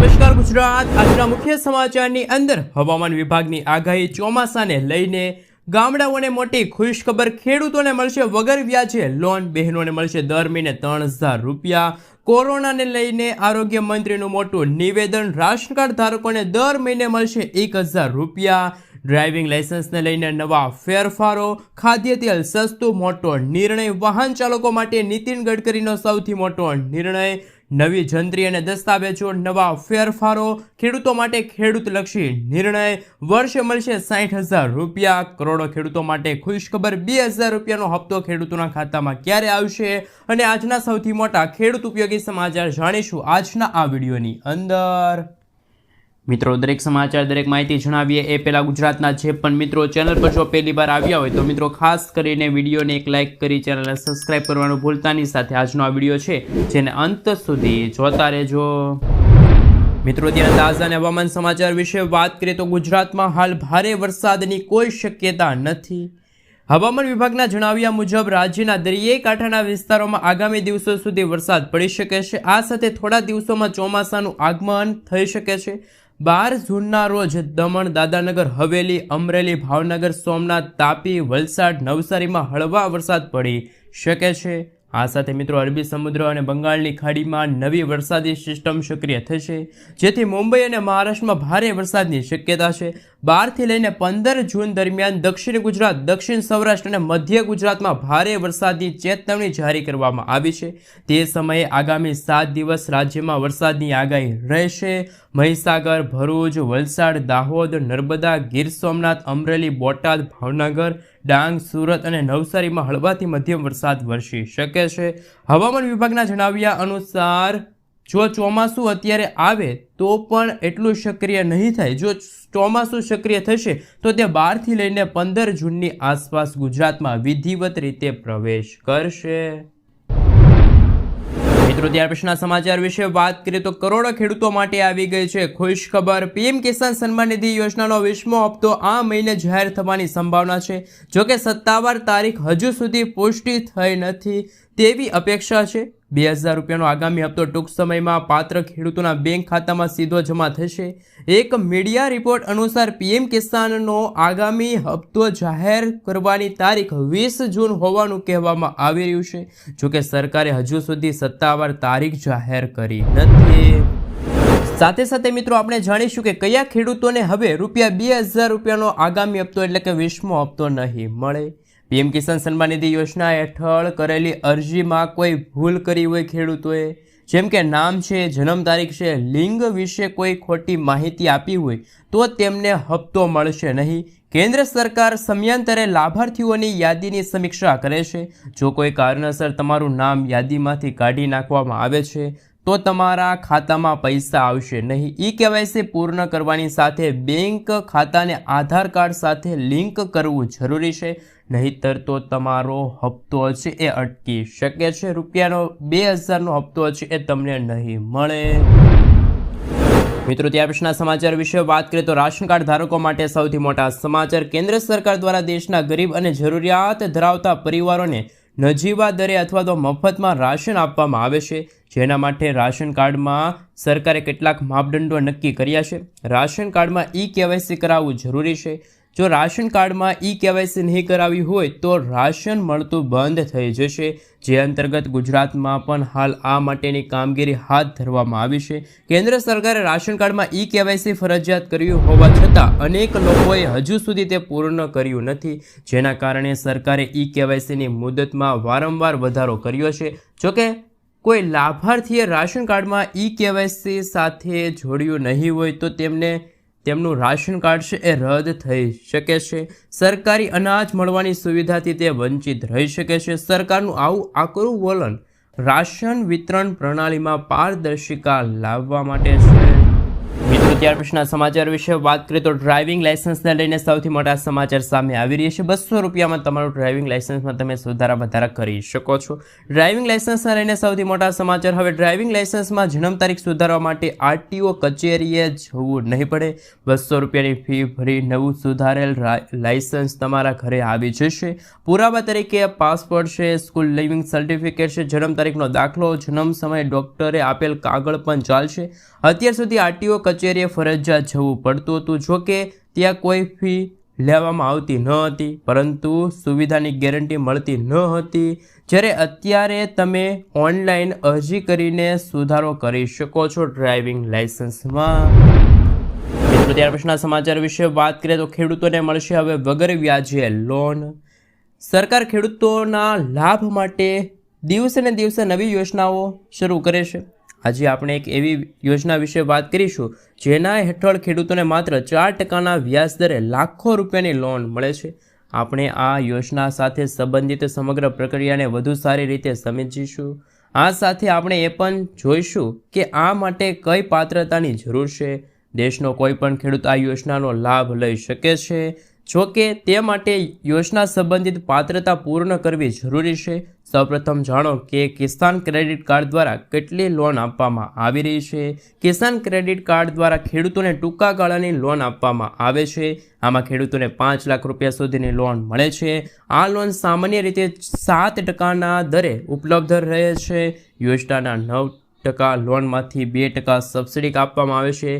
નમસ્કાર ગુજરાત। આજના મુખ્ય સમાચારની અંદર હવામાન વિભાગની આગાહી, ચોમાસાને લઈને ગામડાઓને મોટી ખુશખબર, ખેડૂતોને મળશે વગર વ્યાજે લોન, બહેનોને મળશે દર મહિને 3000 રૂપિયા, કોરોનાને લઈને આરોગ્ય મંત્રીનું મોટું નિવેદન, રાશન કાર્ડ ધારકોને દર મહિને મળશે 1000 રૂપિયા, ડ્રાઇવિંગ લાયસન્સને લઈને નવા ફેરફારો, ખાદ્ય તેલ સસ્તું, મોટો નિર્ણય, વાહન ચાલકો માટે નીતિન ગડકરીનો સૌથી મોટો નિર્ણય, નવી જંત્રી અને દસ્તાવેજો, નવા ફેરફારો, ખેડૂતો માટે ખેડૂતલક્ષી નિર્ણય, વર્ષે મળશે 60,000 રૂપિયા, કરોડો ખેડૂતો માટે ખુશખબર, 2000 રૂપિયાનો હપ્તો ખેડૂતોના ખાતામાં ક્યારે આવશે, અને આજના સૌથી મોટા ખેડૂત ઉપયોગી સમાચાર જાણીશું આજના આ વિડીયોની અંદર। મિત્રો, દરેક સમાચાર, દરેક માહિતી જણાવીએ એ પહેલાં ગુજરાતના જે પણ મિત્રો ચેનલ પર જો પહેલી વાર આવ્યા હોય તો મિત્રો ખાસ કરીને વિડીયોને એક લાઇક કરી ચેનલને સબસ્ક્રાઇબ કરવાનું ભૂલતા નહીં। સાથે આજનો આ વિડીયો છે જેને અંત સુધી જોતા રહેજો। મિત્રો, ત્યાં તાજા અને હવામાન સમાચાર વિશે વાત કરીએ તો ગુજરાતમાં હાલ ભારે વરસાદની કોઈ શક્યતા નથી। હવામાન વિભાગના જણાવ્યા મુજબ રાજ્યના દરિયાઈ કાંઠાના વિસ્તારોમાં આગામી દિવસો સુધી વરસાદ પડી શકે છે। આ સાથે થોડા દિવસોમાં ચોમાસાનું આગમન થઈ શકે છે। 12 જૂનના રોજ દમણ, દાદરાનગર હવેલી, અમરેલી, ભાવનગર, સોમનાથ, તાપી, વલસાડ, નવસારીમાં હળવા વરસાદ પડી શકે છે। આ સાથે મિત્રો અરબી સમુદ્ર અને બંગાળની ખાડીમાં નવી વરસાદી સિસ્ટમ સક્રિય થશે, જેથી મુંબઈ અને મહારાષ્ટ્રમાં ભારે વરસાદની શક્યતા છે। 12 થી લઈને 15 જૂન દરમિયાન દક્ષિણ ગુજરાત, દક્ષિણ સૌરાષ્ટ્ર અને મધ્ય ગુજરાતમાં ભારે વરસાદની ચેતવણી જારી કરવામાં આવી છે। તે સમયે આગામી 7 દિવસ રાજ્યમાં વરસાદની આગાહી રહેશે। મહીસાગર, ભરૂચ, વલસાડ, દાહોદ, નર્મદા, ગીર સોમનાથ, અમરેલી, બોટાદ, ભાવનગર, ડાંગ, સુરત અને નવસારીમાં હળવાથી મધ્યમ વરસાદ વરસી શકે છે। હવામાન વિભાગના જણાવ્યા અનુસાર જો ચોમાસું અત્યારે આવે તો પણ એટલું સક્રિય નહીં થાય। જો ચોમાસું સક્રિય થશે તો તે 12 થી લઈને 15 જૂનની આસપાસ ગુજરાતમાં વિધિવત રીતે પ્રવેશ કરશે। મિત્રો, ત્યાર પછીના સમાચાર વિશે વાત કરીએ તો કરોડો ખેડૂતો માટે આવી ગઈ છે ખુશખબર। પીએમ કિસાન સન્માન નિધિ યોજનાનો 20મો હપ્તો આ મહિને જાહેર થવાની સંભાવના છે। જોકે સત્તાવાર તારીખ હજુ સુધી પુષ્ટિ થઈ નથી તેવી અપેક્ષા છે। 2000 રૂપિયાનો આગામી હપ્તો ટૂંક સમયમાં પાત્ર ખેડૂતોના બેંક ખાતામાં સીધો જમા થશે। એક મીડિયા રિપોર્ટ અનુસાર પીએમ કિસાનનો આગામી હપ્તો જાહેર કરવાની તારીખ 20 જૂન હોવાનું કહેવામાં આવી રહ્યું છે। જોકે સરકારે હજુ સુધી સત્તાવાર તારીખ જાહેર કરી નથી। સાથે સાથે મિત્રો આપણે જાણીશું કે કયા ખેડૂતોને હવે ₹2000 રૂપિયાનો આગામી હપ્તો એટલે કે 20મો હપ્તો નહીં મળે। પીએમ કિસાન સન્માન નિધિ યોજના હેઠળ કરેલી અરજીમાં કોઈ ભૂલ કરી હોય ખેડૂતોએ, જેમ કે નામ છે, જન્મ તારીખ છે, લિંગ વિશે કોઈ ખોટી માહિતી આપી હોય તો તેમને હપ્તો મળશે નહીં। કેન્દ્ર સરકાર સમયાંતરે લાભાર્થીઓની યાદીની સમીક્ષા કરે છે। જો કોઈ કારણસર તમારું નામ યાદીમાંથી કાઢી નાખવામાં આવે છે તો તમારા ખાતામાં પૈસા આવશે નહીં। ઈ-કેવાયસી પૂર્ણ કરવાની સાથે બેંક ખાતાને આધાર કાર્ડ સાથે લિંક કરવું જરૂરી છે, નહીંતર તો તમારો હપ્તો છે એ અટકી શકે છે। ₹2000નો હપ્તો છે એ તમને નહીં મળે। મિત્રો, ત્યાર પછીના સમાચાર વિશે વાત કરીએ તો રાશન કાર્ડ ધારકો માટે સૌથી મોટા સમાચાર। કેન્દ્ર સરકાર દ્વારા દેશના ગરીબ અને જરૂરિયાત ધરાવતા પરિવારોને નજીવા દરે અથવા તો મફતમાં રાશન આપવામાં આવે છે। જેના માટે રાશન કાર્ડમાં સરકારે કેટલાક માપદંડો નક્કી કર્યા છે। રાશન કાર્ડમાં ઈ-કેવાયસી કરાવવું જરૂરી છે। જો રાશન કાર્ડમાં ઈ-કેવાયસી નહીં કરાવી હોય તો રાશન મળતું બંધ થઈ જશે, જે અંતર્ગત ગુજરાતમાં પણ હાલ આ માટેની કામગીરી હાથ ધરવામાં આવી છે। કેન્દ્ર સરકારે રાશન કાર્ડમાં ઈ-કેવાયસી ફરજિયાત કર્યું હોવા છતાં અનેક લોકોએ હજુ સુધી તે પૂર્ણ કર્યું નથી, જેના કારણે સરકારે ઈ-કેવાયસીની મુદતમાં વારંવાર વધારો કર્યો છે। જોકે કોઈ લાભાર્થીએ રાશન કાર્ડમાં ઈ-કેવાયસી સાથે જોડ્યું નહીં હોય તો તેમનું રાશન કાર્ડ છે એ રદ થઈ શકે છે। સરકારી અનાજ મળવાની સુવિધાથી તે વંચિત રહી શકે છે। સરકારનું આવું આકરું વલણ રાશન વિતરણ પ્રણાલીમાં પારદર્શિતા લાવવા માટે છે। મિત્રો, ત્યાર પછીના સમાચાર વિશે વાત કરીએ તો ડ્રાઇવિંગ લાયસન્સને લઈને સૌથી મોટા સમાચાર સામે આવી રહ્યા છે. 200 રૂપિયામાં તમારું ડ્રાઇવિંગ લાયસન્સમાં તમે સુધારા વધારા કરી શકો છો. ડ્રાઇવિંગ લાયસન્સને લઈને સૌથી મોટા સમાચાર. હવે ડ્રાઇવિંગ લાયસન્સમાં જન્મ તારીખ સુધારવા માટે આરટીઓ કચેરીએ જવું નહીં પડે. 200 રૂપિયાની ફી ભરી નવું સુધારેલ લાયસન્સ તમારા ઘરે આવી જશે. પુરાવા તરીકે પાસપોર્ટ છે, સ્કૂલ લિવિંગ સર્ટિફિકેટ છે, જન્મ તારીખનો દાખલો, જન્મ સમયે ડૉક્ટરે આપેલ કાગળ પણ ચાલશે. અત્યાર સુધી આરટીઓ કચેરીએ ફરજિયાત જવું પડતું હતું. જો કે ત્યાં કોઈ ફી લેવામાં આવતી ન હતી, પરંતુ સુવિધાની ગેરંટી મળતી ન હતી. જ્યારે અત્યારે તમે ઓનલાઈન અરજી કરીને સુધારો કરી શકો છો ડ્રાઇવિંગ લાયસન્સમાં. મિત્રો ત્યાર પછીના સમાચાર વિશે વાત કરીએ તો ખેડૂતોને મળશે હવે વગર વ્યાજે લોન. સરકાર ખેડૂતોના લાભ માટે દિવસે ને દિવસે નવી યોજનાઓ શરૂ કરે છે. આજે આપણે એક એવી યોજના વિશે વાત કરીશું જેના હેઠળ ખેડૂતોને માત્ર 4% વ્યાજ દરે લાખો રૂપિયાની લોન મળે છે. આપણે આ યોજના સાથે સંબંધિત સમગ્ર પ્રક્રિયાને વધુ સારી રીતે સમજીશું. આ સાથે આપણે એ પણ જોઈશું કે આ માટે કઈ પાત્રતાની જરૂર છે. દેશનો કોઈ પણ ખેડૂત આ યોજનાનો લાભ લઈ શકે છે. જો કે તે માટે યોજના સંબંધિત પાત્રતા પૂર્ણ કરવી જરૂરી છે. સૌપ્રથમ જાણો કે કિસાન ક્રેડિટ કાર્ડ દ્વારા કેટલી લોન આપવામાં આવી રહી છે. કિસાન ક્રેડિટ કાર્ડ દ્વારા ખેડૂતોને ટૂંકા ગાળાની લોન આપવામાં આવે છે. આમાં ખેડૂતોને 5 લાખ રૂપિયા સુધીની લોન મળે છે. આ લોન સામાન્ય રીતે 7% દરે ઉપલબ્ધ રહે છે. યોજનાના 9% લોનમાંથી 2% સબસિડી આપવામાં આવે છે.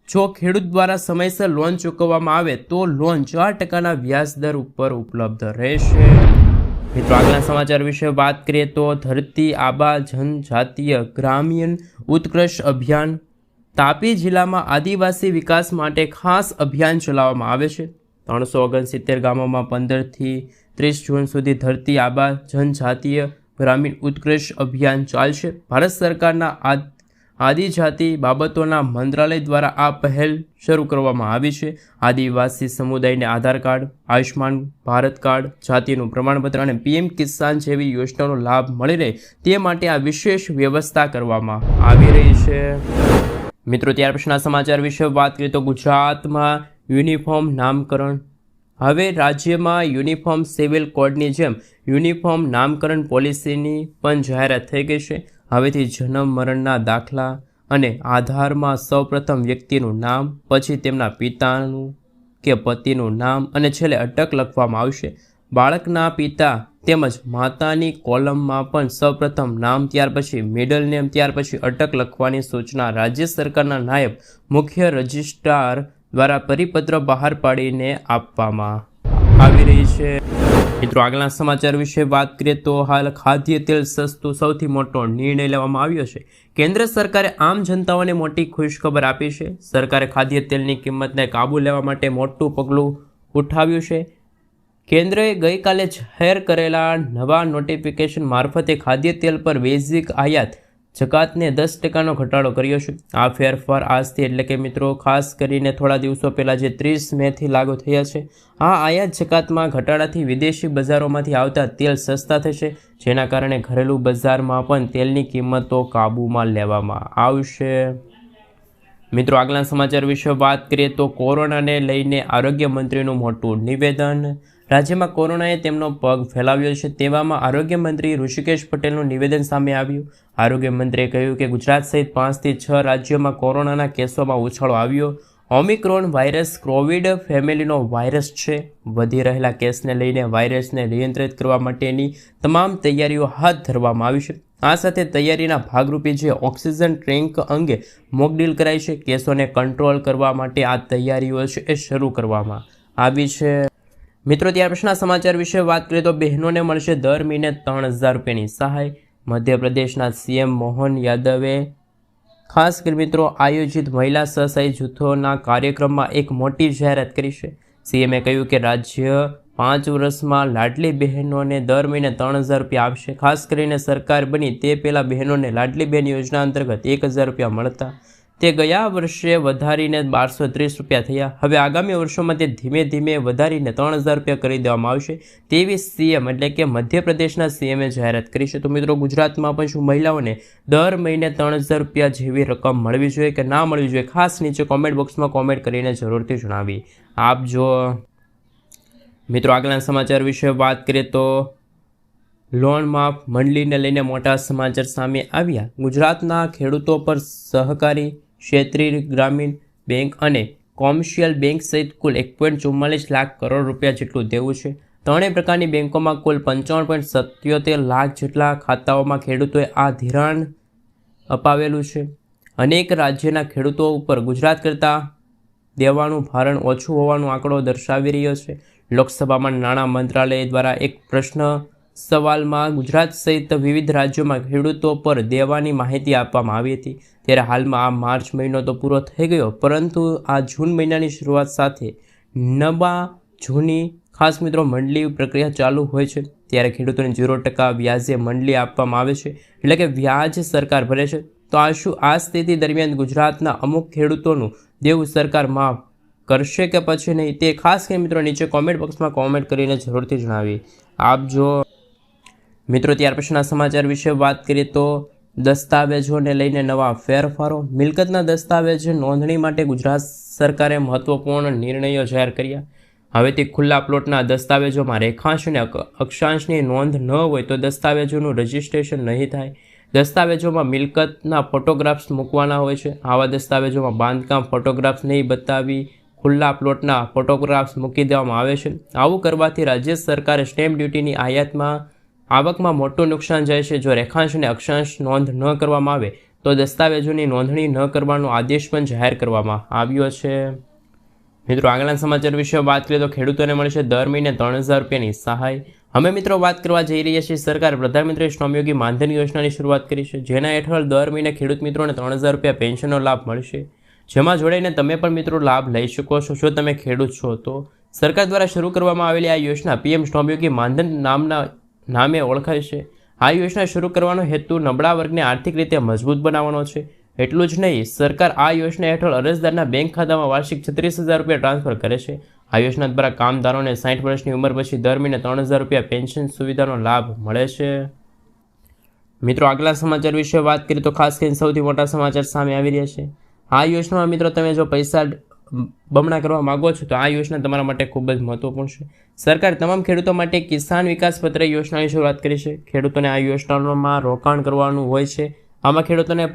જો ખેડૂત દ્વારા સમયસર લોન ચૂકવવામાં આવે તો લોન 4% વ્યાજ દર ઉપર ઉપલબ્ધ રહેશે. મિત્રો આગળના સમાચાર વિશે વાત કરીએ તો ધરતી આબા જનજાતીય ગ્રામીણ ઉત્કર્ષ અભિયાન. તાપી જિલ્લામાં આદિવાસી વિકાસ માટે ખાસ અભિયાન ચલાવવામાં આવે છે. 369 ગામોમાં 15 થી 30 જૂન સુધી ધરતી આબા જનજાતીય ગ્રામીણ ઉત્કર્ષ અભિયાન ચાલશે. ભારત સરકારના આદિજાતિ બાબતોના મંત્રાલય દ્વારા આ પહેલ શરૂ કરવામાં આવી છે. આદિવાસી સમુદાયને આધાર કાર્ડ, આયુષ્માન ભારત કાર્ડ, જાતિનું પ્રમાણપત્ર અને પીએમ કિસાન જેવી યોજનાનો લાભ મળી રહે તે માટે આ વિશેષ વ્યવસ્થા કરવામાં આવી રહી છે. મિત્રો ત્યાર પછીના સમાચાર વિશે વાત કરીએ તો ગુજરાતમાં યુનિફોર્મ નામકરણ. હવે રાજ્યમાં યુનિફોર્મ સિવિલ કોડની જેમ યુનિફોર્મ નામકરણ પોલિસીની પણ જાહેરાત થઈ ગઈ છે. હવેથી જન્મ મરણના દાખલા અને આધારમાં સૌપ્રથમ વ્યક્તિનું નામ, પછી તેમના પિતાનું કે પતિનું નામ અને છેલ્લે અટક લખવામાં આવશે. બાળકના પિતા તેમજ માતાની કોલમમાં પણ સૌપ્રથમ નામ, ત્યાર પછી મિડલ નેમ, ત્યાર પછી અટક લખવાની સૂચના રાજ્ય સરકારના નાયબ મુખ્ય રજિસ્ટ્રાર દ્વારા પરિપત્ર બહાર પાડીને આપવામાં આવી રહી છે. મિત્રો આગળના સમાચાર વિશે વાત કરીએ તો હાલ ખાદ્ય તેલ સસ્તું, સૌથી મોટો નિર્ણય લેવામાં આવ્યો છે. કેન્દ્ર સરકારે આમ જનતાઓને મોટી ખુશખબર આપી છે. સરકારે ખાદ્ય તેલની કિંમતને કાબૂ લેવા માટે મોટું પગલું ઉઠાવ્યું છે. કેન્દ્રએ ગઈકાલે જાહેર કરેલા નવા નોટિફિકેશન મારફતે ખાદ્ય તેલ પર બેઝિક આયાત જકાતને 10%નો ઘટાડો કર્યો છે. આ ફેરફાર આજથી એટલે કે મિત્રો ખાસ કરીને થોડા દિવસો પહેલાં જે 30 મેથી લાગુ થયા છે. આ આયાત જકાતમાં ઘટાડાથી વિદેશી બજારોમાંથી આવતા તેલ સસ્તા થશે, જેના કારણે ઘરેલું બજારમાં પણ તેલની કિંમતો કાબૂમાં લેવામાં આવશે. મિત્રો આગળના સમાચાર વિશે વાત કરીએ તો કોરોનાને લઈને આરોગ્ય મંત્રીનું મોટું નિવેદન. રાજ્યમાં કોરોનાએ તેમનો પગ ફેલાવ્યો છે. તેવામાં આરોગ્ય મંત્રી ઋષિકેશ પટેલનું નિવેદન સામે આવ્યું. આરોગ્ય મંત્રીએ કહ્યું કે ગુજરાત સહિત 5 થી 6 રાજ્યોમાં કોરોનાના કેસોમાં ઉછાળો આવ્યો. ઓમિક્રોન વાયરસ કોવિડ ફેમિલીનો વાયરસ છે. વધી રહેલા કેસને લઈને વાયરસને નિયંત્રિત કરવા માટેની તમામ તૈયારીઓ હાથ ધરવામાં આવી છે. આ સાથે તૈયારીના ભાગરૂપે જે ઓક્સિજન ટેન્ક અંગે મોકડ્રીલ કરાઈ છે. કેસોને કંટ્રોલ કરવા માટે આ તૈયારીઓ છે એ શરૂ કરવામાં આવી છે. મિત્રો ત્યાર પછીના સમાચાર વિશે વાત કરીએ તો બહેનોને મળશે દર મહિને 3000 રૂપિયાની સહાય. મધ્યપ્રદેશના સીએમ મોહન યાદવે ખાસ કરી મિત્રો આયોજિત મહિલા સ્વસહાય જૂથોના કાર્યક્રમમાં એક મોટી જાહેરાત કરી છે. સીએમએ કહ્યું કે રાજ્ય 5 વર્ષમાં લાડલી બહેનોને દર મહિને 3000 રૂપિયા આપશે. ખાસ કરીને સરકાર બની તે પહેલાં બહેનોને લાડલી બહેન યોજના અંતર્ગત 1000 રૂપિયા મળતા. તે ગયા વર્ષે વધારીને 1230 રૂપિયા થયા. હવે આગામી વર્ષોમાં તે ધીમે ધીમે વધારીને 3000 રૂપિયા કરી દેવામાં આવશે તેવી સીએમ એટલે કે મધ્યપ્રદેશના સીએમએ જાહેરાત કરી છે. તો મિત્રો ગુજરાતમાં પણ શું મહિલાઓને દર મહિને 3000 રૂપિયા જેવી રકમ મળવી જોઈએ કે ના મળવી જોઈએ, ખાસ નીચે કોમેન્ટ બોક્સમાં કોમેન્ટ કરીને જરૂરથી જણાવી આપજો. મિત્રો આગળના સમાચાર વિશે વાત કરીએ તો લોન માફ મંડળીને લઈને મોટા સમાચાર સામે આવ્યા. ગુજરાતના ખેડૂતો પર સહકારી, ક્ષેત્રીય ગ્રામીણ બેંક અને કોમર્શિયલ બેંક સહિત કુલ 1.44 લાખ કરોડ રૂપિયા જેટલું દેવું છે. ત્રણેય પ્રકારની બેંકોમાં કુલ 55.77 લાખ જેટલા ખાતાઓમાં ખેડૂતોએ આ ધિરાણ અપાવેલું છે. અનેક રાજ્યના ખેડૂતો ઉપર ગુજરાત કરતાં દેવાનું ભારણ ઓછું હોવાનો આંકડો દર્શાવી રહ્યો છે. લોકસભામાં નાણાં મંત્રાલય દ્વારા એક પ્રશ્ન સવાલમાં ગુજરાત સહિત વિવિધ રાજ્યોમાં ખેડૂતો પર દેવાની માહિતી આપવામાં આવી હતી. ત્યારે હાલમાં આ માર્ચ મહિનો તો પૂરો થઈ ગયો, પરંતુ આ જૂન મહિનાની શરૂઆત સાથે નવા જૂની ખાસ મિત્રો મંડળી પ્રક્રિયા ચાલુ હોય છે. ત્યારે ખેડૂતોને 0% વ્યાજે મંડળી આપવામાં આવે છે, એટલે કે વ્યાજ સરકાર ભરે છે. તો આ સ્થિતિ દરમિયાન ગુજરાતના અમુક ખેડૂતોનું દેવું સરકાર માફ કરશે કે પછી નહીં, તે ખાસ કરીને મિત્રો નીચે કોમેન્ટ બોક્સમાં કોમેન્ટ કરીને જરૂરથી જણાવી આપજો. મિત્રો ત્યાર પછીના સમાચાર વિશે વાત કરીએ તો દસ્તાવેજોને લઈને નવા ફેરફારો. મિલકતના દસ્તાવેજ નોંધણી માટે ગુજરાત સરકારે મહત્વપૂર્ણ નિર્ણયો જાહેર કર્યા. હવેથી ખુલ્લા પ્લોટના દસ્તાવેજોમાં રેખાંશ અને અક્ષાંશની નોંધ ન હોય તો દસ્તાવેજોનું રજિસ્ટ્રેશન નહીં થાય. દસ્તાવેજોમાં મિલકતના ફોટોગ્રાફ્સ મૂકવાના હોય છે. આવા દસ્તાવેજોમાં બાંધકામ ફોટોગ્રાફ્સ નહીં બતાવી ખુલ્લા પ્લોટના ફોટોગ્રાફ્સ મૂકી દેવામાં આવે છે. આવું કરવાથી રાજ્ય સરકારે સ્ટેમ્પ ડ્યુટીની આવકમાં મોટું નુકસાન જાય છે. જો રેખાંશ અને અક્ષાંશ નોંધ ન કરવામાં આવે તો દસ્તાવેજોની નોંધણી ન કરવાનો આદેશ પણ જાહેર કરવામાં આવ્યો છે. મિત્રો આગળના સમાચાર વિશે વાત કરીએ તો ખેડૂતોને મળશે દર મહિને 3000 રૂપિયાની સહાય. અમે મિત્રો વાત કરવા જઈ રહ્યા છીએ. સરકારે પ્રધાનમંત્રી શ્રમયોગી માનધન યોજનાની શરૂઆત કરી છે, જેના હેઠળ દર મહિને ખેડૂત મિત્રોને 3000 રૂપિયા પેન્શનનો લાભ મળશે, જેમાં જોડાઈને તમે પણ મિત્રો લાભ લઈ શકો છો જો તમે ખેડૂત છો તો. સરકાર દ્વારા શરૂ કરવામાં આવેલી આ યોજના પીએમ શ્રમયોગી માનધન નામે ઓળખાય છે. આ યોજના શરૂ કરવાનો હેતુ નબળા વર્ગને આર્થિક રીતે મજબૂત બનાવવાનો છે. એટલું જ નહીં, સરકાર આ યોજના હેઠળ અરજદારના બેંક ખાતામાં વાર્ષિક 36000 રૂપિયા ટ્રાન્સફર કરે છે. આ યોજના દ્વારા કામદારોને 60 વર્ષની ઉંમર પછી દર મહિને 3000 રૂપિયા પેન્શન સુવિધાનો લાભ મળે છે. મિત્રો આગલા સમાચાર વિશે વાત કરીએ તો ખાસ કરીને સૌથી મોટા સમાચાર સામે આવી રહ્યા છે. આ યોજનામાં મિત્રો તમે જો પૈસા બમણા કરવા માગો છો તો આ યોજના તમારા માટે ખૂબ જ મહત્વપૂર્ણ છે. સરકાર તમામ ખેડૂતો માટે કિસાન વિકાસ પત્ર યોજનાની શરૂઆત કરી છે. ખેડૂતોને આ યોજનાઓમાં રોકાણ કરવાનું હોય છે. આમાં ખેડૂતોને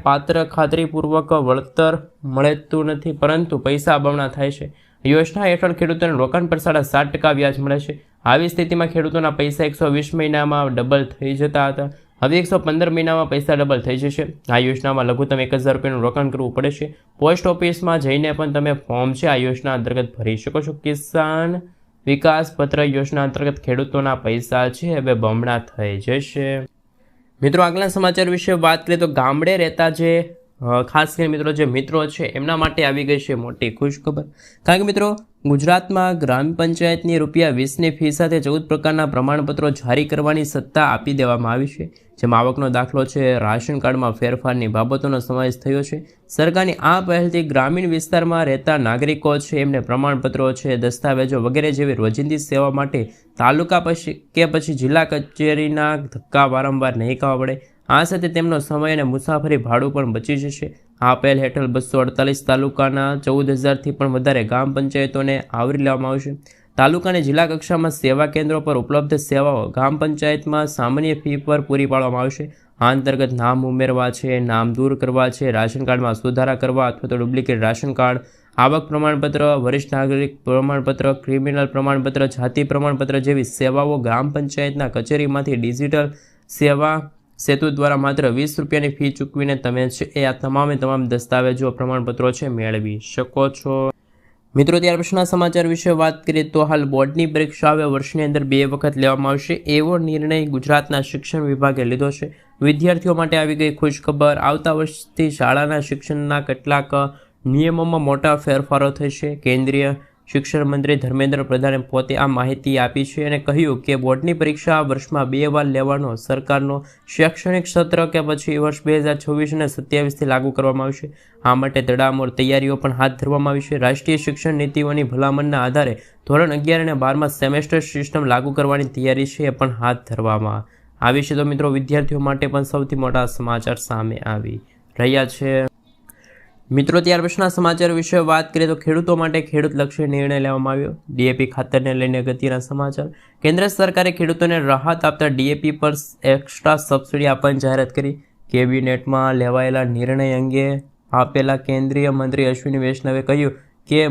ખાતરીપૂર્વક વળતર મળતું નથી, પરંતુ પૈસા બમણા થાય છે. યોજના હેઠળ ખેડૂતોને રોકાણ પર 7.5% વ્યાજ મળે છે. આવી સ્થિતિમાં ખેડૂતોના પૈસા 120 મહિનામાં ડબલ થઈ જતા હતા, હવે 115 મહિનામાં પૈસા ડબલ થઈ જશે. આ યોજનામાં લઘુત્તમ 1000 રૂપિયાનું રોકાણ કરવું પડે છે. પોસ્ટ ઓફિસમાં જઈને પણ તમે ફોર્મ છે આ યોજના અંતર્ગત ભરી શકો છો. કિસાન વિકાસ પત્ર યોજના અંતર્ગત ખેડૂતોના પૈસા છે હવે બમણા થઈ જશે. મિત્રો આગળના સમાચાર વિશે વાત કરીએ તો ગામડે રહેતા જે ખાસ કરીને મિત્રો જે મિત્રો છે એમના માટે આવી ગઈ છે મોટી ખુશખબર. કારણ કે મિત્રો ગુજરાતમાં ગ્રામ પંચાયતની ₹20ની ફી સાથે 14 પ્રકારના પ્રમાણપત્રો જારી કરવાની સત્તા આપી દેવામાં આવી છે, જેમાં આવકનો દાખલો છે, રાશન કાર્ડમાં ફેરફારની બાબતોનો સમાવેશ થયો છે. સરકારની આ પહેલથી ગ્રામીણ વિસ્તારમાં રહેતા નાગરિકો છે એમને પ્રમાણપત્રો છે, દસ્તાવેજો વગેરે જેવી રોજિંદી સેવા માટે તાલુકા પછી જિલ્લા કચેરીના ધક્કા વારંવાર નહીં ખાવા પડે. આ સાથે તેમનો સમય અને મુસાફરી ભાડું પણ બચી જશે. આ પહેલ હેઠળ 248 તાલુકાના 14000થી પણ વધારે ગ્રામ પંચાયતોને આવરી લેવામાં આવશે. તાલુકા અને જિલ્લા કક્ષામાં સેવા કેન્દ્રો પર ઉપલબ્ધ સેવાઓ ગ્રામ પંચાયતમાં સામાન્ય ફી પર પૂરી પાડવામાં આવશે. આ અંતર્ગત નામ ઉમેરવા છે, નામ દૂર કરવા છે, રાશન કાર્ડમાં સુધારા કરવા અથવા તો ડુપ્લિકેટ રાશન કાર્ડ, આવક પ્રમાણપત્ર, વરિષ્ઠ નાગરિક પ્રમાણપત્ર, ક્રિમિનલ પ્રમાણપત્ર, જાતિ પ્રમાણપત્ર જેવી સેવાઓ ગ્રામ પંચાયતના કચેરીમાંથી ડિજિટલ સેવા સેતુ દ્વારા માત્ર 20 રૂપિયાની ફી ચૂકવીને તમે છે એ આ તમામ દસ્તાવેજો પ્રમાણપત્રો છે મેળવી શકો છો. મિત્રો ત્યાર પછીના સમાચાર વિશે વાત કરીએ તો હાલ બોર્ડની પરીક્ષા હવે વર્ષની અંદર 2 વખત લેવામાં આવશે એવો નિર્ણય ગુજરાતના શિક્ષણ વિભાગે લીધો છે. વિદ્યાર્થીઓ માટે આવી ગઈ ખુશખબર. આવતા વર્ષથી શાળાના શિક્ષણના કેટલાક નિયમોમાં મોટા ફેરફારો થશે. કેન્દ્રીય શિક્ષણ મંત્રી ધર્મેન્દ્ર પ્રધાને પોતે આ માહિતી આપી છે અને કહ્યું કે બોર્ડની પરીક્ષા આ વર્ષમાં 2 વાર લેવાનો સરકારનો શૈક્ષણિક સત્ર કે પછી વર્ષ 2026 અને 27થી લાગુ કરવામાં આવશે। આ માટે તડામાર તૈયારીઓ પણ હાથ ધરવામાં આવી છે। રાષ્ટ્રીય શિક્ષણ નીતિઓની ભલામણના આધારે ધોરણ 11 અને 12માં સેમેસ્ટર સિસ્ટમ લાગુ કરવાની તૈયારી છે એ પણ હાથ ધરવામાં આવી છે। તો મિત્રો વિદ્યાર્થીઓ માટે પણ સૌથી મોટા સમાચાર સામે આવી રહ્યા છે। મિત્રો ત્યાર પછીના સમાચાર વિશે વાત કરીએ તો ખેડૂતો માટે ખેડૂતલક્ષી નિર્ણય લેવામાં આવ્યો। ડીએપી ખાતરને લઈને અગત્યના સમાચાર। કેન્દ્ર સરકારે ખેડૂતોને રાહત આપતા ડીએપી પર એક્સ્ટ્રા સબસિડી આપવાની જાહેરાત કરી। કેબિનેટમાં લેવાયેલા નિર્ણય અંગે આપેલા કેન્દ્રીય મંત્રી અશ્વિની વૈષ્ણવે કહ્યું કે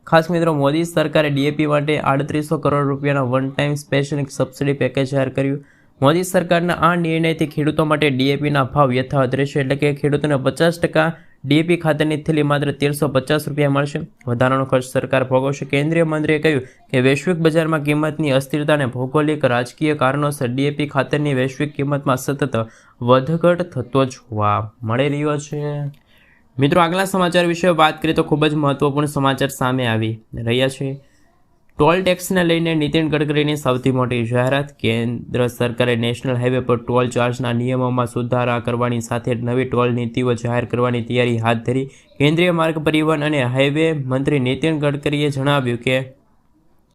ખાસ મિત્રો મોદી સરકારે ડીએપી માટે 3800 કરોડ રૂપિયાના one time special subsidy package જાહેર કર્યું। મોદી સરકારના આ નિર્ણયથી ખેડૂતો માટે ડીએપીના ભાવ યથાવત રહેશે, એટલે કે ખેડૂતોને 50% ડીએપી ખાતરની થેલી માત્ર 1350 રૂપિયા મળશે। વધારાનો ખર્ચ સરકાર ભોગવશે। કેન્દ્રીય મંત્રીએ કહ્યું કે વૈશ્વિક બજારમાં કિંમતની અસ્થિરતા અને ભૌગોલિક રાજકીય કારણોસર ડીએપી ખાતરની વૈશ્વિક કિંમતમાં સતત વધઘટ થતો જોવા મળી રહ્યો છે। મિત્રો આગલા સમાચાર વિશે વાત કરીએ તો ખૂબ જ મહત્વપૂર્ણ સમાચાર સામે આવી રહ્યા છે। ટોલ ટેક્સને લઈને નીતિન ગડકરીની સૌથી મોટી જાહેરાત। કેન્દ્ર સરકારે નેશનલ હાઈવે પર ટોલ ચાર્જના નિયમોમાં સુધારા કરવાની સાથે નવી ટોલ નીતિઓ જાહેર કરવાની તૈયારી હાથ ધરી। કેન્દ્રીય માર્ગ પરિવહન અને હાઈવે મંત્રી નીતિન ગડકરીએ જણાવ્યું કે